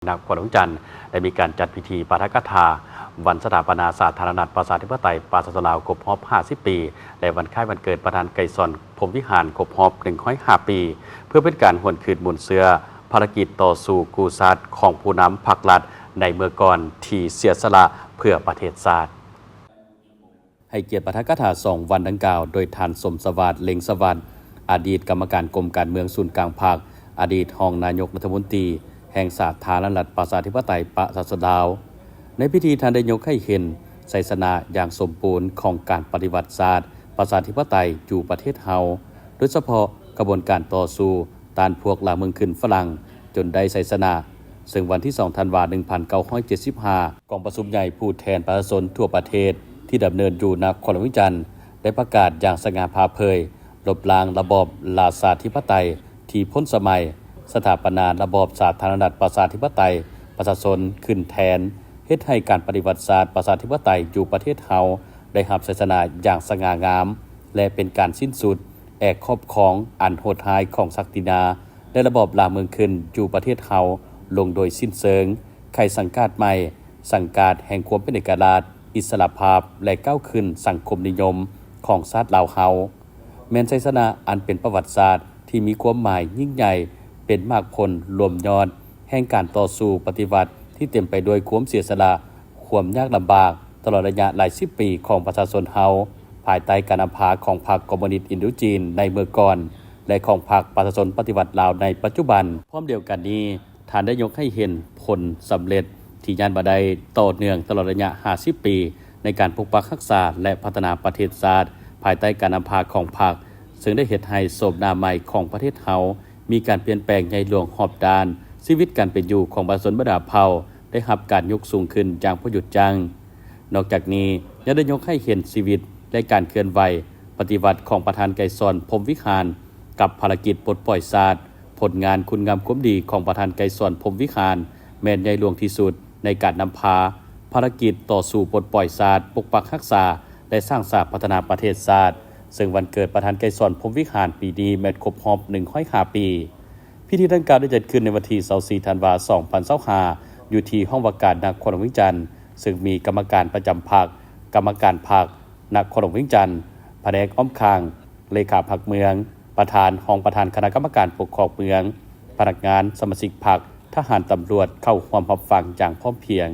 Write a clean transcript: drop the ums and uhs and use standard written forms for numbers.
นักขวัญของจันทร์ได้มีการจัดพิธีปาฐกถาวันสถาปนาสาธารณรัฐประชาธิปไตยปราศจากลาวครบรอบ 50 ปี และวันคล้ายวันเกิดประธานไกรสอนพรหมวิหารครบรอบ 105 ปี เพื่อเป็นการหวนคืนบุญเสือภารกิจต่อสู้กู้ชาติของผู้นำพรรครัฐในเมื่อก่อนที่เสียสละเพื่อประเทศชาติให้เกียรติปาฐกถา2 วันดังกล่าวโดยท่านสมสวัสดิ์เล็งสวัสดิ์อดีตกรรมการกรมการเมืองศูนย์กลางภาคอดีตรองนายกรัฐมนตรีแห่งสาธารณรัฐประชาธิปไตยประชาชนลาวในพิธีท่านได้ยกให้เห็นไสยสนะอย่างสมบูรณ์ของการปฏิวัติศาสตร์ประชาธิปไตยอยู่ประเทศเฮาโดยเฉพาะกระบวนการต่อสู้ต้านพวกลาเมืองขึ้นฝรั่งจนได้ไสยสนะซึ่งวันที่2 ธันวาคม 1975กองประชุมใหญ่ผู้แทนประชาชนทั่วประเทศที่ดำเนินอยู่ณครหลวงวิจันทร์ได้ประกาศอย่างสง่าผ่าเผยลบล้างระบอบราชาธิปไตยที่พ้นสมัยสถาปนาระบอบสาธารณรัฐประชาธิปไตยประชาชนขึ้นแทนเฮ็ดให้การปฏิวัติศาสตร์ประชาธิปไตยอยู่ประเทศเฮาได้รับชัยชนะอย่างสง่างามและเป็นการสิ้นสุดแอกครอบครองอันโหดร้ายของศักดินาและระบอบลาเมืองขึ้นอยู่ประเทศเฮาลงโดยสิ้นเชิงไขสังกัดใหม่สังกัดแห่งความเป็นเอกราชอิสระภาพและก้าวขึ้นสังคมนิยมของชาติลาวเฮาแม้นชัยชนะอันเป็นประวัติศาสตร์ที่มีความหมายยิ่งใหญ่เป็นมากผลรวมยอดแห่งการต่อสู้ปฏิวัติที่เต็มไปด้วยความเสียสละความยากลำบากตลอดระยะหลาย10 ปีของประชาชนเฮาภายใต้การนำพาของพรรคคอมมิวนิสต์อินโดจีนในเมื่อก่อนและของพรรคประชาชนปฏิวัติลาวในปัจจุบันพร้อมเดียวกันนี้ท่านได้ยกให้เห็นผลสำเร็จที่ยานบ่ได้ต่อเนื่องตลอดระยะ50 ปีในการปกปักรักษาและพัฒนาประเทศชาติภายใต้การนำพาของพรรคซึ่งได้เฮ็ดให้โฉมหน้าใหม่ของประเทศเฮามีการเปลี่ยนแปลงใหญ่หลวงหอบด้านชีวิตการเป็นอยู่ของประชาชนบรรดาเผ่าได้รับการยกสูงขึ้นอย่างพอหยุดยั้งนอกจากนี้ยังได้ยกให้เห็นชีวิตและการเคลื่อนไหวปฏิวัติของประธานไกรสอนพรหมวิหารกับภารกิจปลดปล่อยชาติผลงานคุณงามความดีของประธานไกรสอนพรหมวิหารแม้นใหญ่หลวงที่สุดในการนำพาภารกิจต่อสู้ปลดปล่อยชาติปกปักรักษาและสร้างสรรค์พัฒนาประเทศชาติซึ่งวันเกิดประธานไกรสอนพรหมวิหารปีนี้แม้นครบรอบ105 ปีพิธีดังกล่าวได้จัดขึ้นในวันที่24 ธันวาคม 2025อยู่ที่ห้องว่าการนครหลวงวิจันทร์ซึ่งมีกรรมการประจำพรรคกรรมการพรรคนครหลวงวิจันทร์แผนกอ้อมคางเลขาพรรคเมืองประธานห้องประธานคณะกรรมการปกครองเมืองพนักงานสมาชิกพรรคทหารตำรวจเข้าร่วมรับฟังอย่างพร้อมเพรียง